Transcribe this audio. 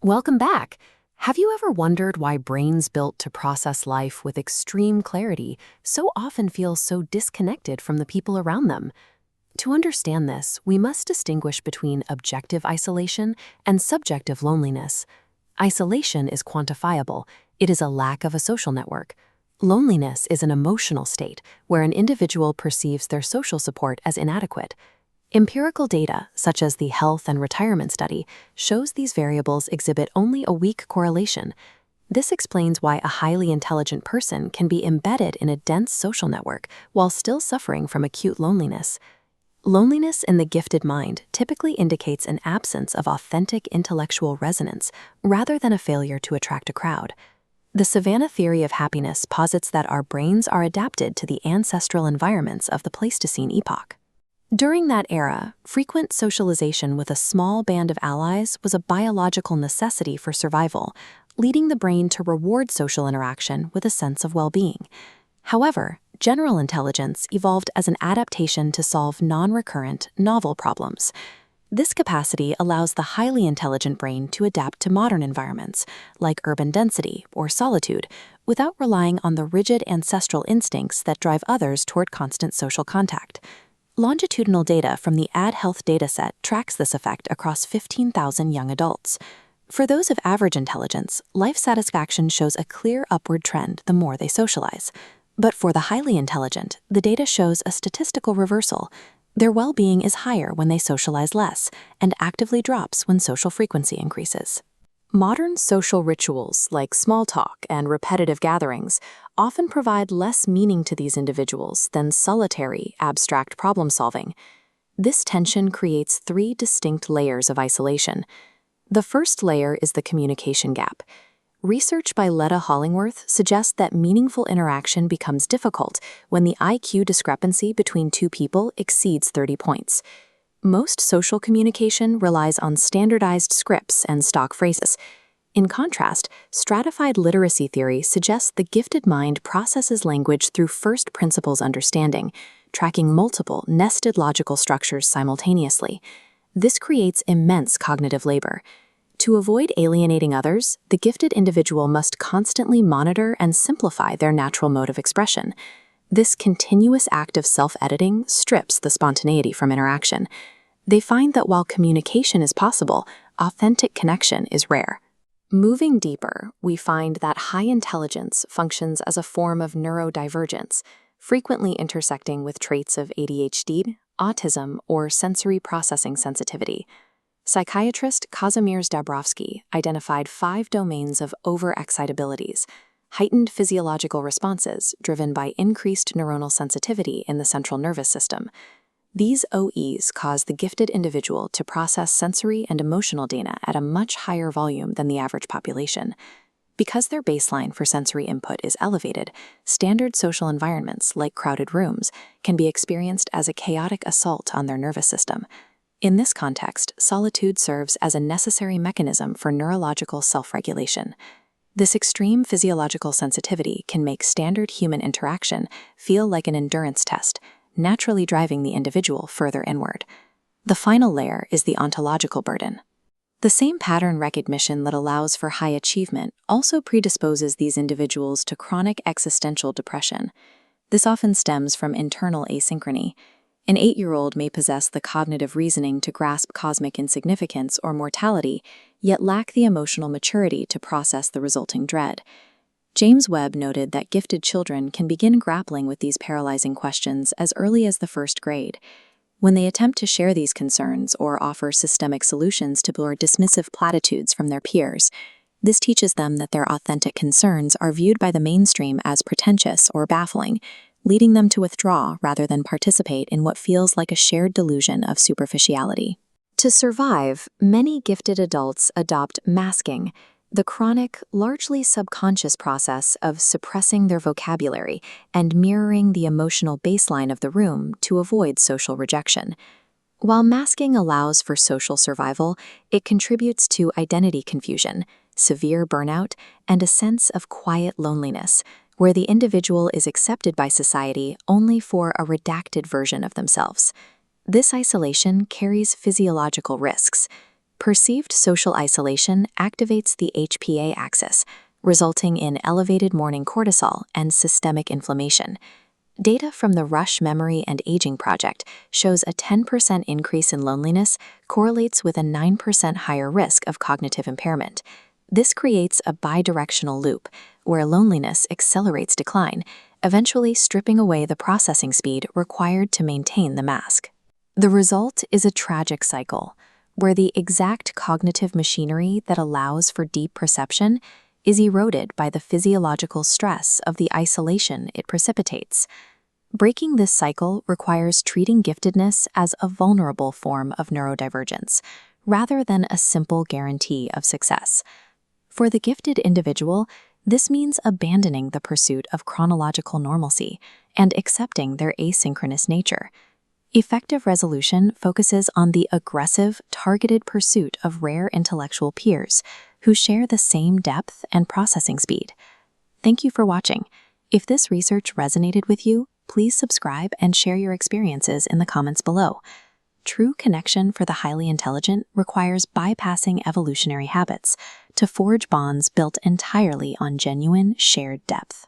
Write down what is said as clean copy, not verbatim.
Welcome back. Have you ever wondered why brains built to process life with extreme clarity so often feel so disconnected from the people around them? To understand this, we must distinguish between objective isolation and subjective loneliness. Isolation is quantifiable. It is a lack of a social network. Loneliness is an emotional state where an individual perceives their social support as inadequate. Empirical data, such as the health and retirement study, shows these variables exhibit only a weak correlation. This explains why a highly intelligent person can be embedded in a dense social network while still suffering from acute loneliness. Loneliness in the gifted mind typically indicates an absence of authentic intellectual resonance rather than a failure to attract a crowd. The Savannah Theory of Happiness posits that our brains are adapted to the ancestral environments of the Pleistocene epoch. During that era, frequent socialization with a small band of allies was a biological necessity for survival, leading the brain to reward social interaction with a sense of well-being. However, general intelligence evolved as an adaptation to solve non-recurrent, novel problems. This capacity allows the highly intelligent brain to adapt to modern environments, like urban density or solitude, without relying on the rigid ancestral instincts that drive others toward constant social contact. Longitudinal data from the AdHealth dataset tracks this effect across 15,000 young adults. For those of average intelligence, life satisfaction shows a clear upward trend the more they socialize. But for the highly intelligent, the data shows a statistical reversal. Their well-being is higher when they socialize less and actively drops when social frequency increases. Modern social rituals like small talk and repetitive gatherings often provide less meaning to these individuals than solitary, abstract problem-solving. This tension creates three distinct layers of isolation. The first layer is the communication gap. Research by Letta Hollingworth suggests that meaningful interaction becomes difficult when the IQ discrepancy between two people exceeds 30 points. Most social communication relies on standardized scripts and stock phrases. In contrast, stratified literacy theory suggests the gifted mind processes language through first principles understanding, tracking multiple, nested logical structures simultaneously. This creates immense cognitive labor. To avoid alienating others, the gifted individual must constantly monitor and simplify their natural mode of expression. This continuous act of self-editing strips the spontaneity from interaction. They find that while communication is possible, authentic connection is rare. Moving deeper, we find that high intelligence functions as a form of neurodivergence, frequently intersecting with traits of ADHD, autism, or sensory processing sensitivity. Psychiatrist Kazimierz Dabrowski identified 5 domains of overexcitabilities, heightened physiological responses driven by increased neuronal sensitivity in the central nervous system. These OEs cause the gifted individual to process sensory and emotional data at a much higher volume than the average population. Because their baseline for sensory input is elevated, standard social environments, like crowded rooms, can be experienced as a chaotic assault on their nervous system. In this context, solitude serves as a necessary mechanism for neurological self-regulation. This extreme physiological sensitivity can make standard human interaction feel like an endurance test, naturally driving the individual further inward. The final layer is the ontological burden. The same pattern recognition that allows for high achievement also predisposes these individuals to chronic existential depression. This often stems from internal asynchrony. An 8-year-old may possess the cognitive reasoning to grasp cosmic insignificance or mortality, yet lack the emotional maturity to process the resulting dread. James Webb noted that gifted children can begin grappling with these paralyzing questions as early as the first grade. When they attempt to share these concerns or offer systemic solutions to blur dismissive platitudes from their peers, this teaches them that their authentic concerns are viewed by the mainstream as pretentious or baffling, leading them to withdraw rather than participate in what feels like a shared delusion of superficiality. To survive, many gifted adults adopt masking, the chronic, largely subconscious process of suppressing their vocabulary and mirroring the emotional baseline of the room to avoid social rejection. While masking allows for social survival, it contributes to identity confusion, severe burnout, and a sense of quiet loneliness, where the individual is accepted by society only for a redacted version of themselves. This isolation carries physiological risks. Perceived social isolation activates the HPA axis, resulting in elevated morning cortisol and systemic inflammation. Data from the Rush Memory and Aging Project shows a 10% increase in loneliness correlates with a 9% higher risk of cognitive impairment. This creates a bidirectional loop, where loneliness accelerates decline, eventually stripping away the processing speed required to maintain the mask. The result is a tragic cycle, where the exact cognitive machinery that allows for deep perception is eroded by the physiological stress of the isolation it precipitates. Breaking this cycle requires treating giftedness as a vulnerable form of neurodivergence, rather than a simple guarantee of success. For the gifted individual, this means abandoning the pursuit of chronological normalcy and accepting their asynchronous nature. Effective resolution focuses on the aggressive, targeted pursuit of rare intellectual peers who share the same depth and processing speed. Thank you for watching. If this research resonated with you, please subscribe and share your experiences in the comments below. True connection for the highly intelligent requires bypassing evolutionary habits to forge bonds built entirely on genuine, shared depth.